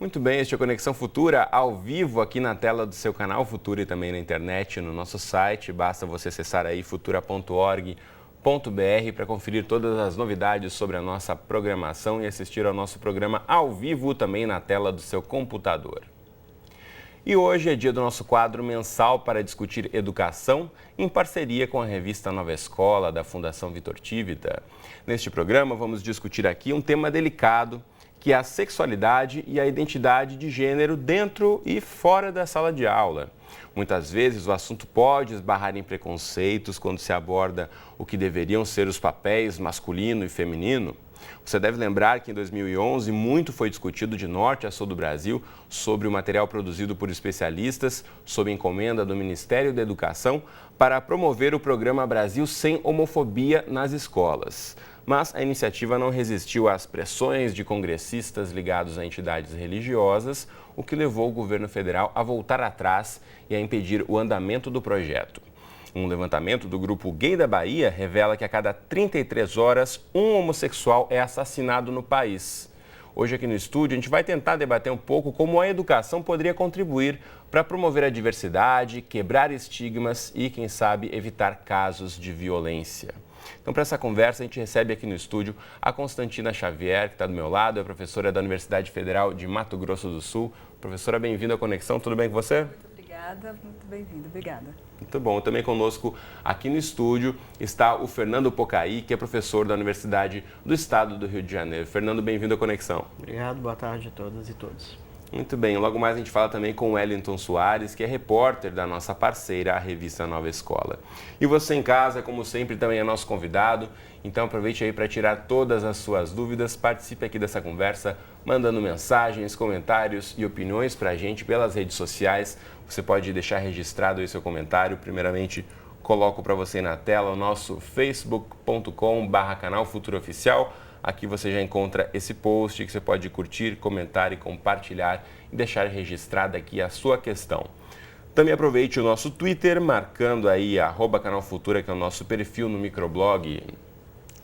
Muito bem, este é o Conexão Futura, ao vivo aqui na tela do seu canal Futura e também na internet, no nosso site. Basta você acessar aí futura.org.br para conferir todas as novidades sobre a nossa programação e assistir ao nosso programa ao vivo também na tela do seu computador. E hoje é dia do nosso quadro mensal para discutir educação, em parceria com a revista Nova Escola, da Fundação Vitor Tivita. Neste programa, vamos discutir aqui um tema delicado, que é a sexualidade e a identidade de gênero dentro e fora da sala de aula. Muitas vezes o assunto pode esbarrar em preconceitos quando se aborda o que deveriam ser os papéis masculino e feminino. Você deve lembrar que em 2011 muito foi discutido de norte a sul do Brasil sobre o material produzido por especialistas sob encomenda do Ministério da Educação para promover o programa Brasil Sem Homofobia nas escolas. Mas a iniciativa não resistiu às pressões de congressistas ligados a entidades religiosas, o que levou o governo federal a voltar atrás e a impedir o andamento do projeto. Um levantamento do grupo Gay da Bahia revela que a cada 33 horas, um homossexual é assassinado no país. Hoje aqui no estúdio a gente vai tentar debater um pouco como a educação poderia contribuir para promover a diversidade, quebrar estigmas e, quem sabe, evitar casos de violência. Então, para essa conversa, a gente recebe aqui no estúdio a Constantina Xavier, que está do meu lado, é professora da Universidade Federal de Mato Grosso do Sul. Professora, bem-vinda à Conexão, tudo bem com você? Muito obrigada, muito bem-vindo, obrigada. Muito bom. Também conosco aqui no estúdio está o Fernando Pocaí, que é professor da Universidade do Estado do Rio de Janeiro. Fernando, bem-vindo à Conexão. Obrigado, boa tarde a todas e todos. Muito bem, logo mais a gente fala também com o Wellington Soares, que é repórter da nossa parceira, a revista Nova Escola. E você em casa, como sempre, também é nosso convidado, então aproveite aí para tirar todas as suas dúvidas, participe aqui dessa conversa, mandando mensagens, comentários e opiniões para a gente pelas redes sociais. Você pode deixar registrado aí seu comentário, primeiramente coloco para você na tela o nosso facebook.com/canal Futura Oficial. Aqui você já encontra esse post que você pode curtir, comentar e compartilhar e deixar registrada aqui a sua questão. Também aproveite o nosso Twitter, marcando aí @Canal Futura, que é o nosso perfil no microblog.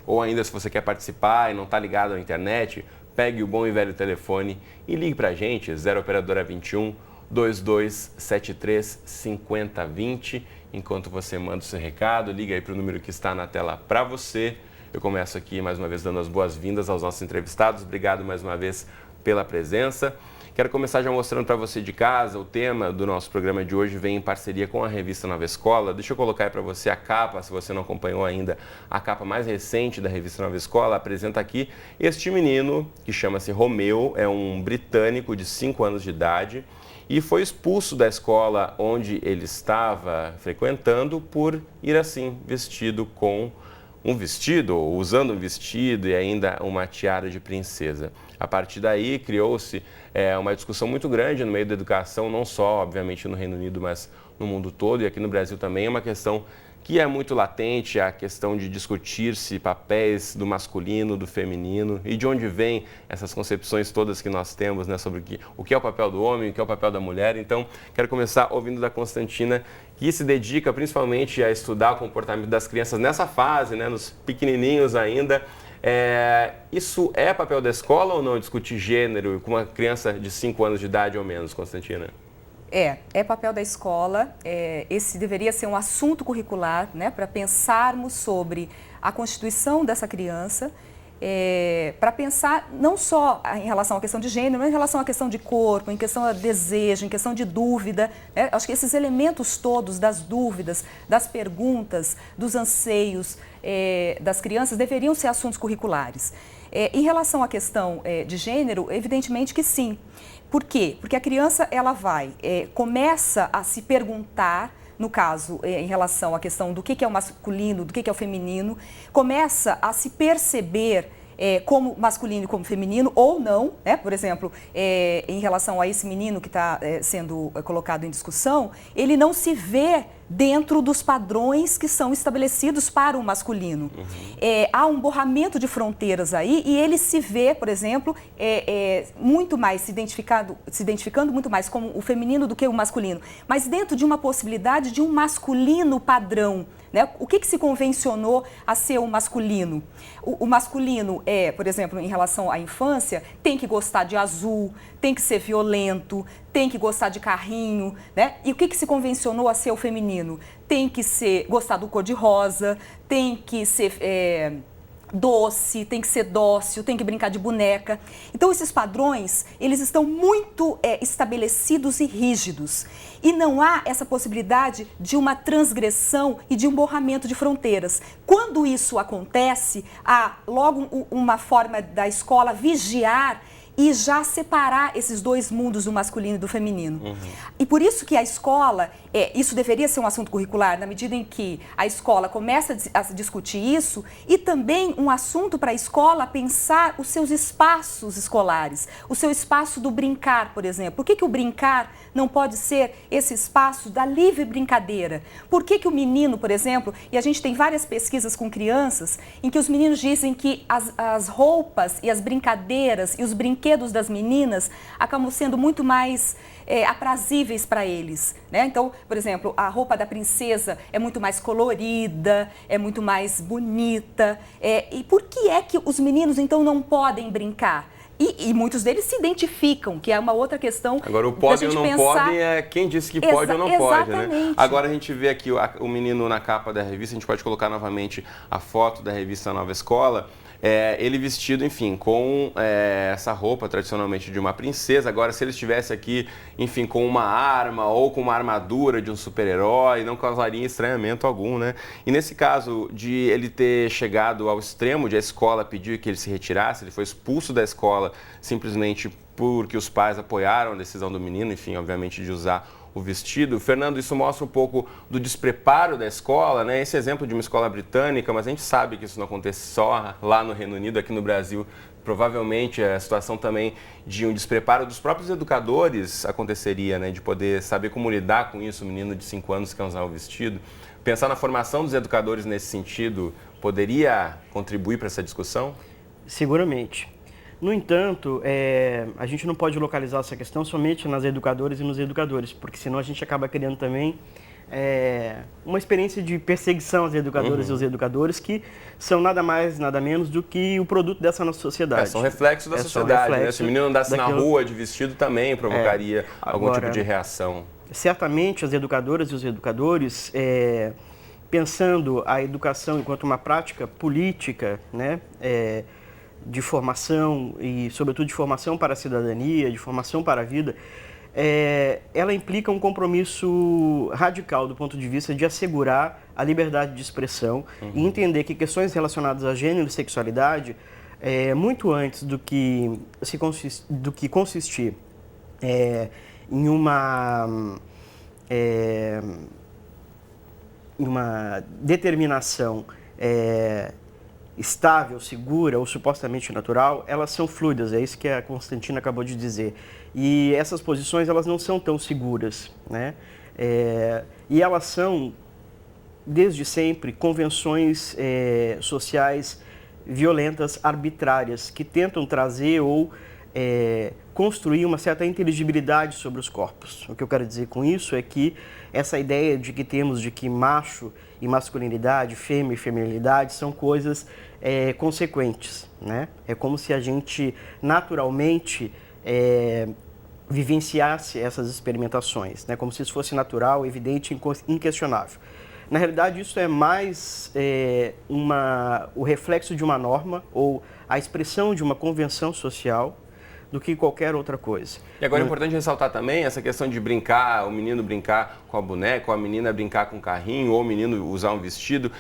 Ou ainda, se você quer participar e não está ligado à internet, pegue o bom e velho telefone e ligue para a gente, 0 Operadora 21 2273 5020. Enquanto você manda o seu recado, liga aí para o número que está na tela para você. Eu começo aqui mais uma vez dando as boas-vindas aos nossos entrevistados. Obrigado mais uma vez pela presença. Quero começar já mostrando para você de casa o tema do nosso programa de hoje vem em parceria com a revista Nova Escola. Deixa eu colocar aí para você a capa, se você não acompanhou ainda, a capa mais recente da revista Nova Escola apresenta aqui este menino que chama-se Romeu, é um britânico de 5 anos de idade e foi expulso da escola onde ele estava frequentando por ir assim, vestido com um vestido, ou usando um vestido e ainda uma tiara de princesa. A partir daí criou-se uma discussão muito grande no meio da educação, não só, obviamente, no Reino Unido, mas no mundo todo e aqui no Brasil também. É uma questão que é muito latente, a questão de discutir-se papéis do masculino, do feminino e de onde vêm essas concepções todas que nós temos, né, sobre o que é o papel do homem, o que é o papel da mulher. Então, quero começar ouvindo da Constantina, que se dedica principalmente a estudar o comportamento das crianças nessa fase, né, nos pequenininhos ainda. Isso é papel da escola ou não, discutir gênero com uma criança de 5 anos de idade ou menos, Constantina? É papel da escola, esse deveria ser um assunto curricular, né, para pensarmos sobre a constituição dessa criança, para pensar não só em relação à questão de gênero, mas em relação à questão de corpo, em questão de desejo, em questão de dúvida. Né? Acho que esses elementos todos das dúvidas, das perguntas, dos anseios das crianças deveriam ser assuntos curriculares. Em relação à questão de gênero, evidentemente que sim. Por quê? Porque a criança ela começa a se perguntar, no caso, em relação à questão do que é o masculino, do que é o feminino, começa a se perceber como masculino e como feminino ou não, né? Por exemplo, em relação a esse menino que está sendo colocado em discussão, ele não se vê dentro dos padrões que são estabelecidos para o masculino. Há um borramento de fronteiras aí e ele se vê, por exemplo, muito mais se identificando muito mais como o feminino do que o masculino, mas dentro de uma possibilidade de um masculino padrão. Né? O que se convencionou a ser o masculino? O masculino por exemplo, em relação à infância, tem que gostar de azul, tem que ser violento, tem que gostar de carrinho, né? E o que se convencionou a ser o feminino? Tem que gostar do cor-de-rosa, tem que ser doce, tem que ser dócil, tem que brincar de boneca. Então, esses padrões, eles estão muito estabelecidos e rígidos. E não há essa possibilidade de uma transgressão e de um borramento de fronteiras. Quando isso acontece, há logo uma forma da escola vigiar e já separar esses dois mundos, do masculino e do feminino. E por isso que a escola, isso deveria ser um assunto curricular, na medida em que a escola começa a discutir isso, e também um assunto para a escola pensar os seus espaços escolares, o seu espaço do brincar, por exemplo. Por que o brincar não pode ser esse espaço da livre brincadeira? Por que o menino, por exemplo, e a gente tem várias pesquisas com crianças, em que os meninos dizem que as roupas e as brincadeiras e os brinquedos das meninas acabam sendo muito mais aprazíveis para eles, né? Então, por exemplo, a roupa da princesa é muito mais colorida, é muito mais bonita. E por que é que os meninos, então, não podem brincar? E muitos deles se identificam, que é uma outra questão. Agora, o pode ou não pode é quem disse que pode ou não pode, né? Agora, a gente vê aqui o menino na capa da revista, a gente pode colocar novamente a foto da revista Nova Escola. Ele vestido, enfim, com essa roupa tradicionalmente de uma princesa. Agora, se ele estivesse aqui, enfim, com uma arma ou com uma armadura de um super-herói, não causaria estranhamento algum, né? E nesse caso de ele ter chegado ao extremo de a escola pedir que ele se retirasse, ele foi expulso da escola simplesmente porque os pais apoiaram a decisão do menino, enfim, obviamente, de usar o vestido. Fernando, isso mostra um pouco do despreparo da escola, né? Esse exemplo de uma escola britânica, mas a gente sabe que isso não acontece só lá no Reino Unido, aqui no Brasil. Provavelmente a situação também de um despreparo dos próprios educadores aconteceria, né? De poder saber como lidar com isso, o menino de 5 anos que quer usar o vestido. Pensar na formação dos educadores nesse sentido poderia contribuir para essa discussão? Seguramente. No entanto, a gente não pode localizar essa questão somente nas educadoras e nos educadores, porque senão a gente acaba criando também uma experiência de perseguição às educadoras e aos educadores, que são nada mais, nada menos do que o produto dessa nossa sociedade. São reflexos da sociedade, né? Se o menino andasse na rua de vestido também provocaria algum tipo de reação. Certamente as educadoras e os educadores, pensando a educação enquanto uma prática política, né? De formação e, sobretudo, de formação para a cidadania, de formação para a vida, ela implica um compromisso radical do ponto de vista de assegurar a liberdade de expressão e entender que questões relacionadas a gênero e sexualidade, muito antes do que consistir em uma determinação estável, segura ou supostamente natural, elas são fluidas, é isso que a Constantina acabou de dizer. E essas posições, elas não são tão seguras, né? E elas são, desde sempre, convenções sociais violentas, arbitrárias, que tentam trazer ou construir uma certa inteligibilidade sobre os corpos. O que eu quero dizer com isso é que essa ideia de que temos de que macho e masculinidade, fêmea e feminilidade são coisas consequentes, né? É como se a gente naturalmente vivenciasse essas experimentações, né? Como se isso fosse natural, evidente e inquestionável. Na realidade, isso é mais o reflexo de uma norma ou a expressão de uma convenção social do que qualquer outra coisa. E agora é importante ressaltar também essa questão de brincar, o menino brincar com a boneca, ou a menina brincar com o carrinho, ou o menino usar um vestido.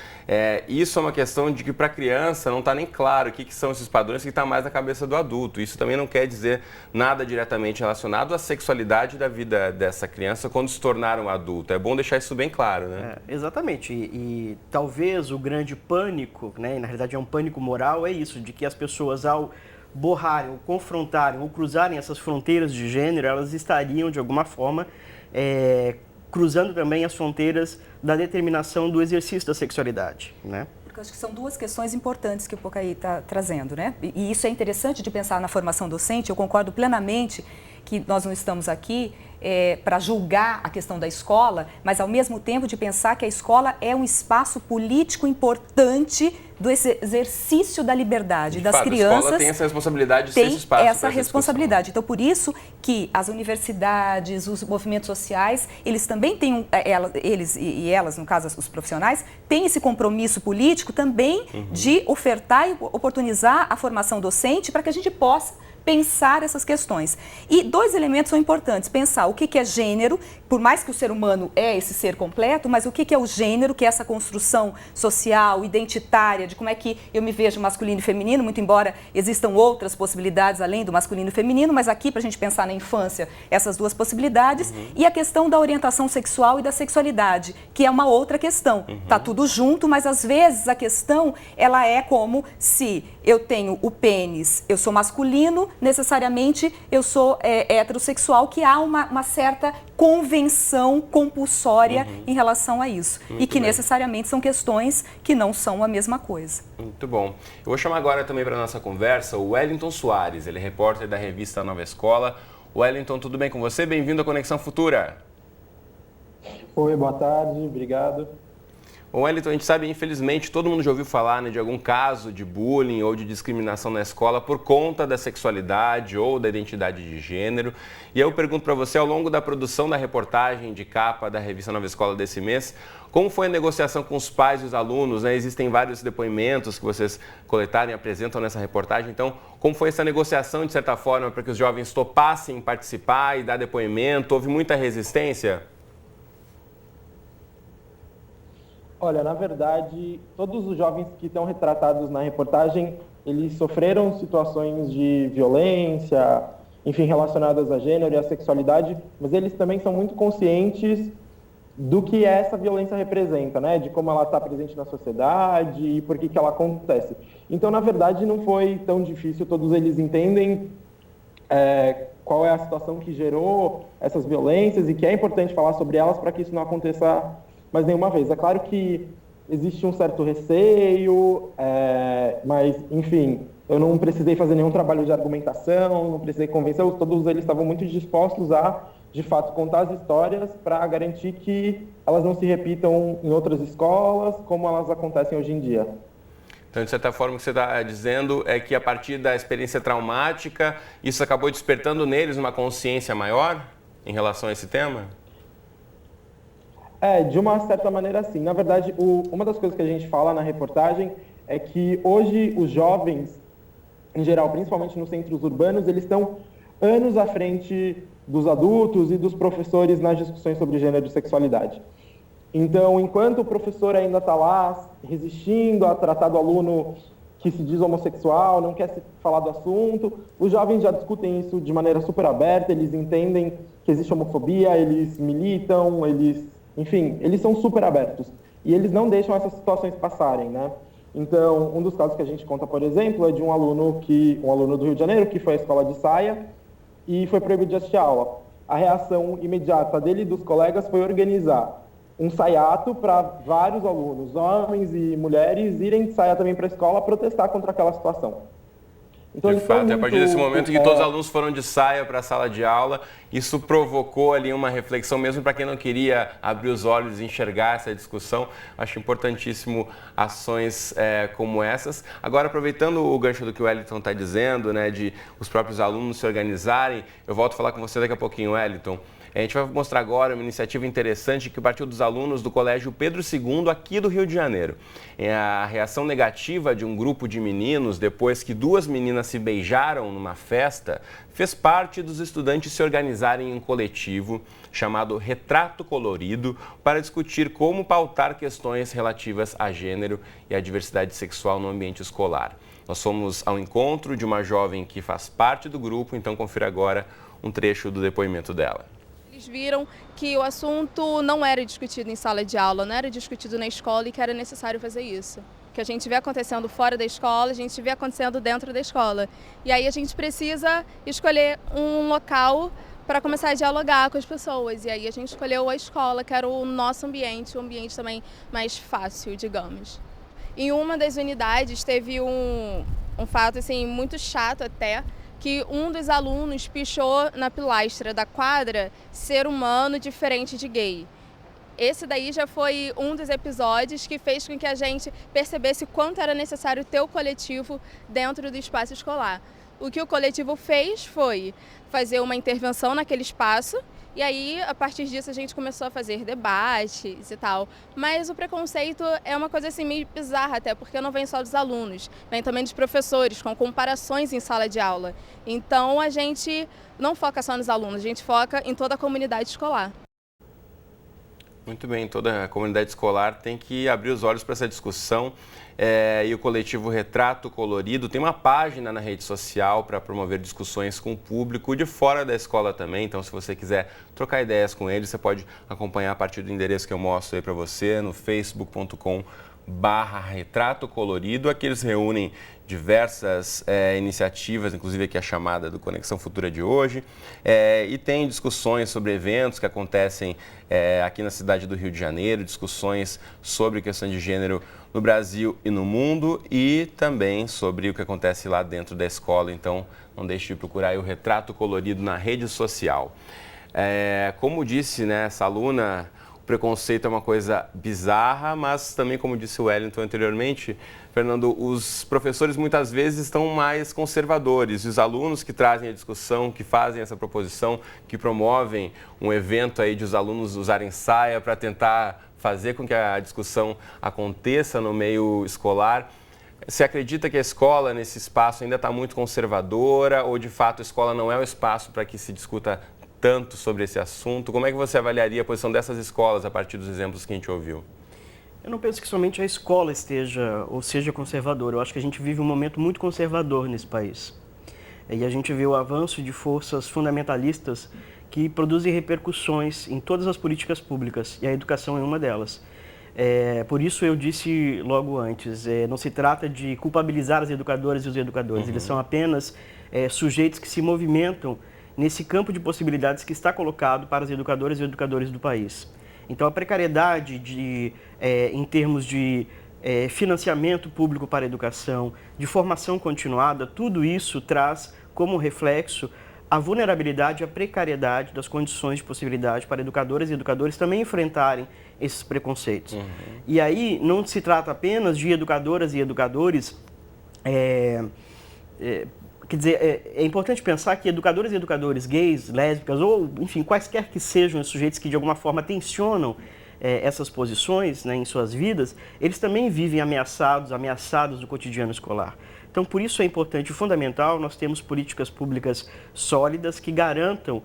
Isso é uma questão de que para a criança não está nem claro o que são esses padrões, que está mais na cabeça do adulto. Isso também não quer dizer nada diretamente relacionado à sexualidade da vida dessa criança quando se tornar um adulto. É bom deixar isso bem claro, né? Exatamente. E talvez o grande pânico, né, e na realidade é um pânico moral, é isso, de que as pessoas ao borrarem, ou confrontarem, ou cruzarem essas fronteiras de gênero, elas estariam, de alguma forma, cruzando também as fronteiras da determinação do exercício da sexualidade, né? Eu acho que são duas questões importantes que o Pucaí está trazendo, né? E isso é interessante de pensar na formação docente. Eu concordo plenamente que nós não estamos aqui para julgar a questão da escola, mas ao mesmo tempo de pensar que a escola é um espaço político importante do exercício da liberdade das crianças. A escola tem essa responsabilidade de ser esse espaço. Tem essa responsabilidade. Então, por isso que as universidades, os movimentos sociais, eles também têm, eles e elas, no caso, os profissionais, têm esse compromisso político também de ofertar e oportunizar a formação docente para que a gente possa pensar essas questões. E dois elementos são importantes. Pensar o que é gênero, por mais que o ser humano é esse ser completo, mas o que é o gênero, que é essa construção social, identitária, de como é que eu me vejo masculino e feminino, muito embora existam outras possibilidades além do masculino e feminino, mas aqui para a gente pensar na infância, essas duas possibilidades, e a questão da orientação sexual e da sexualidade, que é uma outra questão. Tá tudo junto, mas às vezes a questão, ela é como se eu tenho o pênis, eu sou masculino, necessariamente eu sou heterossexual, que há uma certa convenção compulsória em relação a isso. Muito e que necessariamente são questões que não são a mesma coisa. Muito bom. Eu vou chamar agora também para a nossa conversa o Wellington Soares, ele é repórter da revista Nova Escola. Wellington, tudo bem com você? Bem-vindo à Conexão Futura. Oi, boa tarde, obrigado. Bom, Wellington, a gente sabe, infelizmente, todo mundo já ouviu falar, né, de algum caso de bullying ou de discriminação na escola por conta da sexualidade ou da identidade de gênero. E eu pergunto para você, ao longo da produção da reportagem de capa da revista Nova Escola desse mês, como foi a negociação com os pais e os alunos, né? Existem vários depoimentos que vocês coletaram e apresentam nessa reportagem. Então, como foi essa negociação, de certa forma, para que os jovens topassem participar e dar depoimento? Houve muita resistência? Olha, na verdade, todos os jovens que estão retratados na reportagem, eles sofreram situações de violência, enfim, relacionadas a gênero e a sexualidade, mas eles também são muito conscientes do que essa violência representa, né? De como ela está presente na sociedade e por que ela acontece. Então, na verdade, não foi tão difícil, todos eles entendem qual é a situação que gerou essas violências e que é importante falar sobre elas para que isso não aconteça mais nenhuma vez. É claro que existe um certo receio, mas, enfim, eu não precisei fazer nenhum trabalho de argumentação, não precisei convencê-los, todos eles estavam muito dispostos a, de fato, contar as histórias para garantir que elas não se repitam em outras escolas, como elas acontecem hoje em dia. Então, de certa forma, o que você está dizendo é que, a partir da experiência traumática, isso acabou despertando neles uma consciência maior em relação a esse tema? De uma certa maneira, sim. Na verdade, uma das coisas que a gente fala na reportagem é que hoje os jovens, em geral, principalmente nos centros urbanos, eles estão anos à frente dos adultos e dos professores nas discussões sobre gênero e sexualidade. Então, enquanto o professor ainda está lá resistindo a tratar do aluno que se diz homossexual, não quer se falar do assunto, os jovens já discutem isso de maneira super aberta, eles entendem que existe homofobia, eles militam, enfim, eles são super abertos e eles não deixam essas situações passarem, né? Então, um dos casos que a gente conta, por exemplo, é de um aluno do Rio de Janeiro que foi à escola de saia e foi proibido de assistir a aula. A reação imediata dele e dos colegas foi organizar um saiato para vários alunos, homens e mulheres, irem de saia também para a escola protestar contra aquela situação. Então, de fato, a partir desse momento que todos os alunos foram de saia para a sala de aula, isso provocou ali uma reflexão, mesmo para quem não queria abrir os olhos e enxergar essa discussão. Acho importantíssimo ações como essas. Agora, aproveitando o gancho do que o Wellington está dizendo, né, de os próprios alunos se organizarem, eu volto a falar com você daqui a pouquinho, Wellington. A gente vai mostrar agora uma iniciativa interessante que partiu dos alunos do Colégio Pedro II, aqui do Rio de Janeiro. É a reação negativa de um grupo de meninos depois que duas meninas se beijaram numa festa, fez parte dos estudantes se organizarem em um coletivo chamado Retrato Colorido para discutir como pautar questões relativas a gênero e a diversidade sexual no ambiente escolar. Nós fomos ao encontro de uma jovem que faz parte do grupo, então confira agora um trecho do depoimento dela. Eles viram que o assunto não era discutido em sala de aula, não era discutido na escola e que era necessário fazer isso. O que a gente vê acontecendo fora da escola, a gente vê acontecendo dentro da escola. E aí a gente precisa escolher um local para começar a dialogar com as pessoas. E aí a gente escolheu a escola, que era o nosso ambiente, um ambiente também mais fácil, digamos. Em uma das unidades teve um fato assim, muito chato até, que um dos alunos pichou na pilastra da quadra ser humano diferente de gay. Esse daí já foi um dos episódios que fez com que a gente percebesse quanto era necessário ter o coletivo dentro do espaço escolar. O que o coletivo fez foi fazer uma intervenção naquele espaço e aí, a partir disso, a gente começou a fazer debates e tal. Mas o preconceito é uma coisa assim meio bizarra até, porque não vem só dos alunos, vem também dos professores, com comparações em sala de aula. Então, a gente não foca só nos alunos, a gente foca em toda a comunidade escolar. Muito bem, toda a comunidade escolar tem que abrir os olhos para essa discussão. E o coletivo Retrato Colorido tem uma página na rede social para promover discussões com o público de fora da escola também. Então, se você quiser trocar ideias com eles, você pode acompanhar a partir do endereço que eu mostro aí para você no facebook.com/Retrato Colorido. Aqui eles reúnem diversas iniciativas, inclusive aqui a chamada do Conexão Futura de hoje, e tem discussões sobre eventos que acontecem aqui na cidade do Rio de Janeiro, discussões sobre questão de gênero no Brasil e no mundo e também sobre o que acontece lá dentro da escola. Então, não deixe de procurar aí o Retrato Colorido na rede social. Como disse, né, essa aluna, o preconceito é uma coisa bizarra, mas também, como disse o Wellington anteriormente, Fernando, os professores muitas vezes estão mais conservadores e os alunos que trazem a discussão, que fazem essa proposição, que promovem um evento aí de os alunos usarem saia para tentar fazer com que a discussão aconteça no meio escolar. Você acredita que a escola, nesse espaço, ainda está muito conservadora ou, de fato, a escola não é o espaço para que se discuta tanto sobre esse assunto? Como é que você avaliaria a posição dessas escolas a partir dos exemplos que a gente ouviu? Eu não penso que somente a escola seja conservadora. Eu acho que a gente vive um momento muito conservador nesse país. E a gente vê o avanço de forças fundamentalistas que produzem repercussões em todas as políticas públicas, e a educação é uma delas. Por isso eu disse logo antes, não se trata de culpabilizar as educadoras e os educadores, eles são apenas sujeitos que se movimentam nesse campo de possibilidades que está colocado para as educadoras e educadores do país. Então a precariedade em termos de financiamento público para a educação, de formação continuada, tudo isso traz como reflexo a vulnerabilidade e a precariedade das condições de possibilidade para educadoras e educadores também enfrentarem esses preconceitos. E aí não se trata apenas de educadoras e educadores, quer dizer, é importante pensar que educadoras e educadores gays, lésbicas ou, enfim, quaisquer que sejam os sujeitos que de alguma forma tensionam essas posições, né, em suas vidas, eles também vivem ameaçados do cotidiano escolar. Então, por isso é importante e fundamental nós termos políticas públicas sólidas que garantam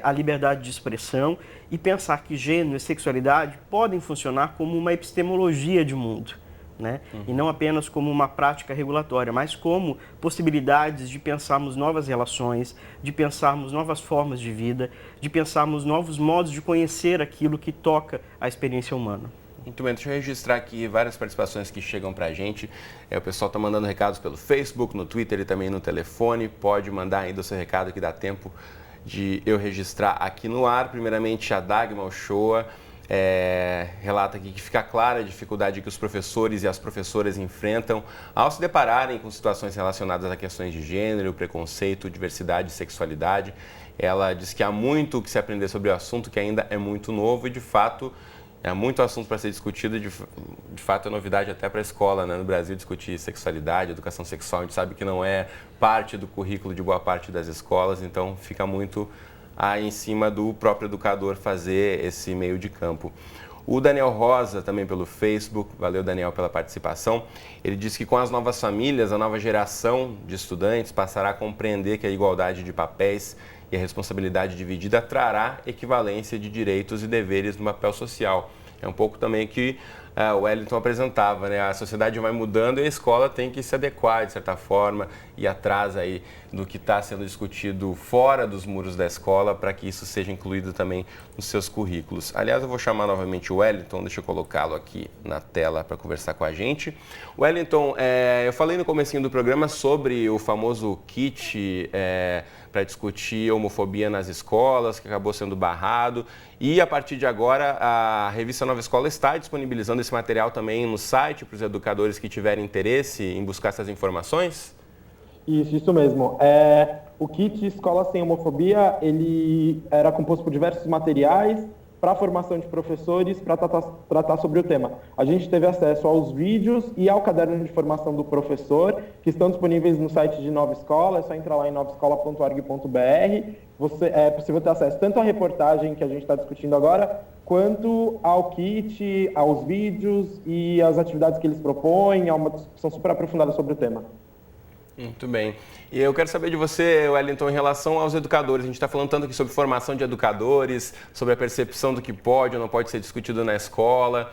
a liberdade de expressão e pensar que gênero e sexualidade podem funcionar como uma epistemologia de mundo, né? E não apenas como uma prática regulatória, mas como possibilidades de pensarmos novas relações, de pensarmos novas formas de vida, de pensarmos novos modos de conhecer aquilo que toca a experiência humana. Muito bem, deixa eu registrar aqui várias participações que chegam para a gente. O pessoal está mandando recados pelo Facebook, no Twitter e também no telefone. Pode mandar ainda o seu recado que dá tempo de eu registrar aqui no ar. Primeiramente, a Dagmar Ochoa relata aqui que fica clara a dificuldade que os professores e as professoras enfrentam ao se depararem com situações relacionadas a questões de gênero, preconceito, diversidade e sexualidade. Ela diz que há muito que se aprender sobre o assunto, que ainda é muito novo e, de fato, é muito assunto para ser discutido, de fato é novidade até para a escola, né? No Brasil, discutir sexualidade, educação sexual, a gente sabe que não é parte do currículo de boa parte das escolas, então fica muito aí em cima do próprio educador fazer esse meio de campo. O Daniel Rosa, também pelo Facebook, valeu Daniel pela participação, ele diz que com as novas famílias, a nova geração de estudantes passará a compreender que a igualdade de papéis e a responsabilidade dividida trará equivalência de direitos e deveres no papel social. É um pouco também que o Wellington apresentava, né? A sociedade vai mudando e a escola tem que se adequar, de certa forma, e atrás aí do que está sendo discutido fora dos muros da escola para que isso seja incluído também nos seus currículos. Aliás, eu vou chamar novamente o Wellington, deixa eu colocá-lo aqui na tela para conversar com a gente. Wellington, eu falei no comecinho do programa sobre o famoso kit para discutir homofobia nas escolas, que acabou sendo barrado. E a partir de agora, a revista Nova Escola está disponibilizando esse material também no site para os educadores que tiverem interesse em buscar essas informações? Isso mesmo. O kit Escola Sem Homofobia, ele era composto por diversos materiais para a formação de professores, para tratar sobre o tema. A gente teve acesso aos vídeos e ao caderno de formação do professor, que estão disponíveis no site de Nova Escola, é só entrar lá em novaescola.org.br. É possível ter acesso tanto à reportagem que a gente está discutindo agora, quanto ao kit, aos vídeos e às atividades que eles propõem, há uma discussão super aprofundada sobre o tema. Muito bem. E eu quero saber de você, Wellington, em relação aos educadores. A gente está falando tanto aqui sobre formação de educadores, sobre a percepção do que pode ou não pode ser discutido na escola.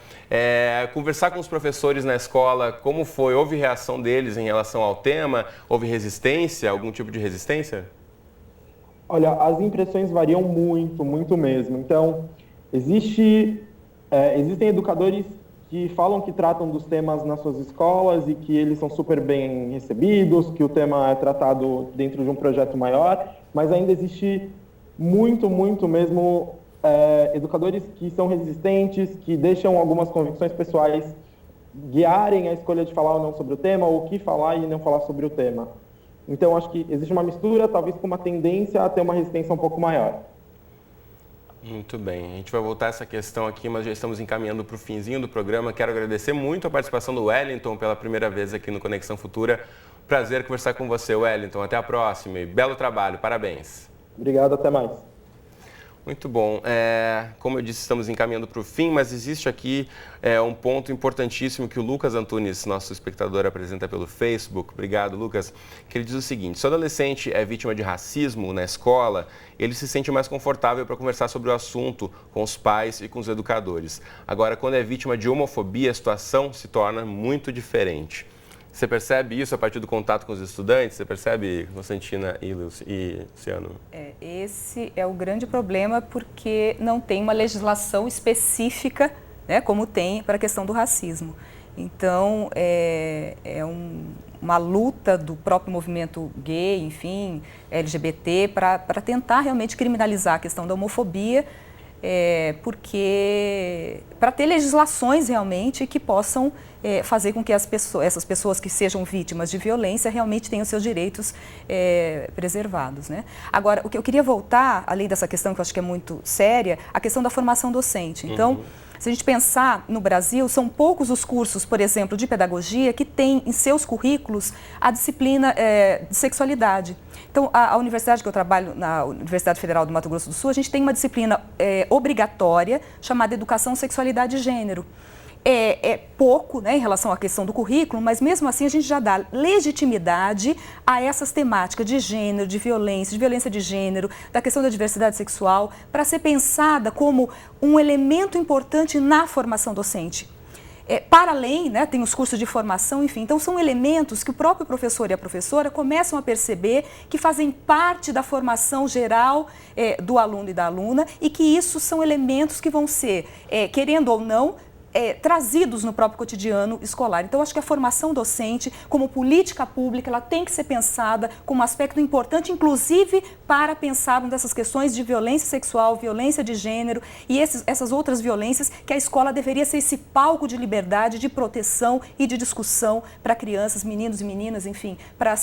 Conversar com os professores na escola, como foi? Houve reação deles em relação ao tema? Houve resistência? Algum tipo de resistência? Olha, as impressões variam muito, muito mesmo. Então, existem educadores que falam que tratam dos temas nas suas escolas e que eles são super bem recebidos, que o tema é tratado dentro de um projeto maior, mas ainda existe muito, muito mesmo educadores que são resistentes, que deixam algumas convicções pessoais guiarem a escolha de falar ou não sobre o tema, ou o que falar e não falar sobre o tema. Então, acho que existe uma mistura, talvez com uma tendência a ter uma resistência um pouco maior. Muito bem, a gente vai voltar a essa questão aqui, mas já estamos encaminhando para o finzinho do programa. Quero agradecer muito a participação do Wellington pela primeira vez aqui no Conexão Futura. Prazer conversar com você, Wellington. Até a próxima e belo trabalho, parabéns. Obrigado, até mais. Muito bom. Como eu disse, estamos encaminhando para o fim, mas existe aqui um ponto importantíssimo que o Lucas Antunes, nosso espectador, apresenta pelo Facebook. Obrigado, Lucas. Que ele diz o seguinte: se o adolescente é vítima de racismo na escola, ele se sente mais confortável para conversar sobre o assunto com os pais e com os educadores. Agora, quando é vítima de homofobia, a situação se torna muito diferente. Você percebe isso a partir do contato com os estudantes? Você percebe, Constantina e Luciano? Esse é o grande problema, porque não tem uma legislação específica, né, como tem para a questão do racismo. Então, uma luta do próprio movimento gay, enfim, LGBT, para tentar realmente criminalizar a questão da homofobia, porque para ter legislações realmente que possam fazer com que essas pessoas que sejam vítimas de violência realmente tenham seus direitos preservados, né? Agora, o que eu queria voltar, além dessa questão que eu acho que é muito séria, a questão da formação docente. Então, se a gente pensar no Brasil, são poucos os cursos, por exemplo, de pedagogia que têm em seus currículos a disciplina de sexualidade. Então, a universidade que eu trabalho, na Universidade Federal do Mato Grosso do Sul, a gente tem uma disciplina obrigatória chamada Educação, Sexualidade e Gênero. É pouco, né, em relação à questão do currículo, mas mesmo assim a gente já dá legitimidade a essas temáticas de gênero, de violência de gênero, da questão da diversidade sexual, para ser pensada como um elemento importante na formação docente. Para além, né, tem os cursos de formação, enfim, então são elementos que o próprio professor e a professora começam a perceber que fazem parte da formação geral do aluno e da aluna, e que isso são elementos que vão ser, querendo ou não, trazidos no próprio cotidiano escolar. Então, acho que a formação docente, como política pública, ela tem que ser pensada como um aspecto importante, inclusive para pensarmos nessas questões de violência sexual, violência de gênero e essas outras violências, que a escola deveria ser esse palco de liberdade, de proteção e de discussão para crianças, meninos e meninas, enfim, para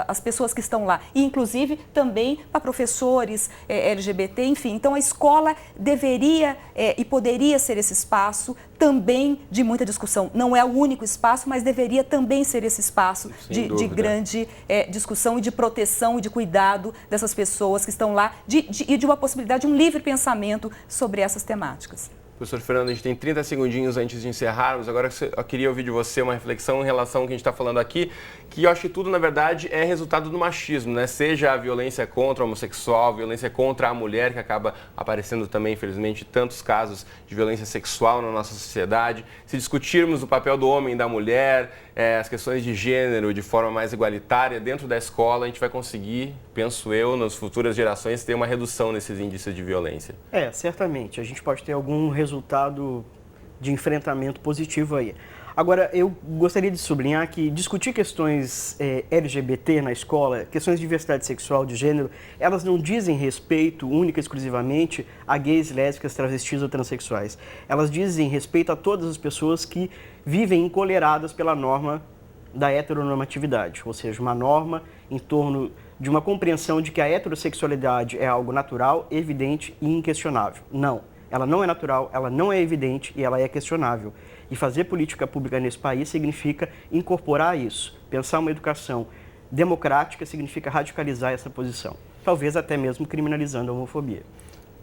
as pessoas que estão lá. E, inclusive, também para professores LGBT, enfim. Então, a escola deveria e poderia ser esse espaço também de muita discussão. Não é o único espaço, mas deveria também ser esse espaço de grande discussão e de proteção e de cuidado dessas pessoas que estão lá e de uma possibilidade de um livre pensamento sobre essas temáticas. Professor Fernando, a gente tem 30 segundinhos antes de encerrarmos. Agora eu queria ouvir de você uma reflexão em relação ao que a gente está falando aqui, que eu acho que tudo, na verdade, é resultado do machismo, né? Seja a violência contra o homossexual, a violência contra a mulher, que acaba aparecendo também, infelizmente, tantos casos de violência sexual na nossa sociedade. Se discutirmos o papel do homem e da mulher, as questões de gênero de forma mais igualitária dentro da escola, a gente vai conseguir, penso eu, nas futuras gerações, ter uma redução nesses índices de violência. Certamente. A gente pode ter algum resultado de enfrentamento positivo aí. Agora, eu gostaria de sublinhar que discutir questões LGBT na escola, questões de diversidade sexual, de gênero, elas não dizem respeito única e exclusivamente a gays, lésbicas, travestis ou transexuais. Elas dizem respeito a todas as pessoas que vivem encolheradas pela norma da heteronormatividade, ou seja, uma norma em torno de uma compreensão de que a heterossexualidade é algo natural, evidente e inquestionável. Não, ela não é natural, ela não é evidente e ela é questionável. E fazer política pública nesse país significa incorporar isso. Pensar uma educação democrática significa radicalizar essa posição. Talvez até mesmo criminalizando a homofobia.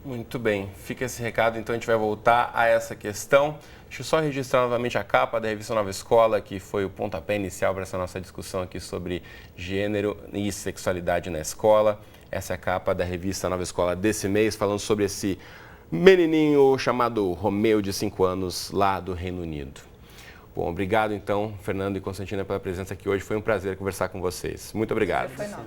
Muito bem, fica esse recado, então a gente vai voltar a essa questão. Deixa eu só registrar novamente a capa da revista Nova Escola, que foi o pontapé inicial para essa nossa discussão aqui sobre gênero e sexualidade na escola. Essa é a capa da revista Nova Escola desse mês, falando sobre esse menininho chamado Romeu, de 5 anos, lá do Reino Unido. Bom, obrigado então, Fernando e Constantina, pela presença aqui hoje. Foi um prazer conversar com vocês. Muito obrigado. Foi nosso.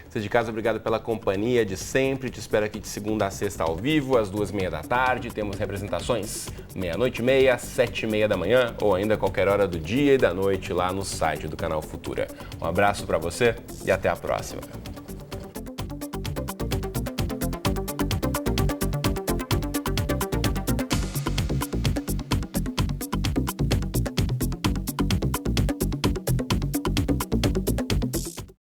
Vocês de casa, obrigado pela companhia de sempre. Te espero aqui de segunda a sexta ao vivo, às 2h30 da tarde. Temos representações 00:30, 7h30 da manhã ou ainda qualquer hora do dia e da noite lá no site do canal Futura. Um abraço para você e até a próxima.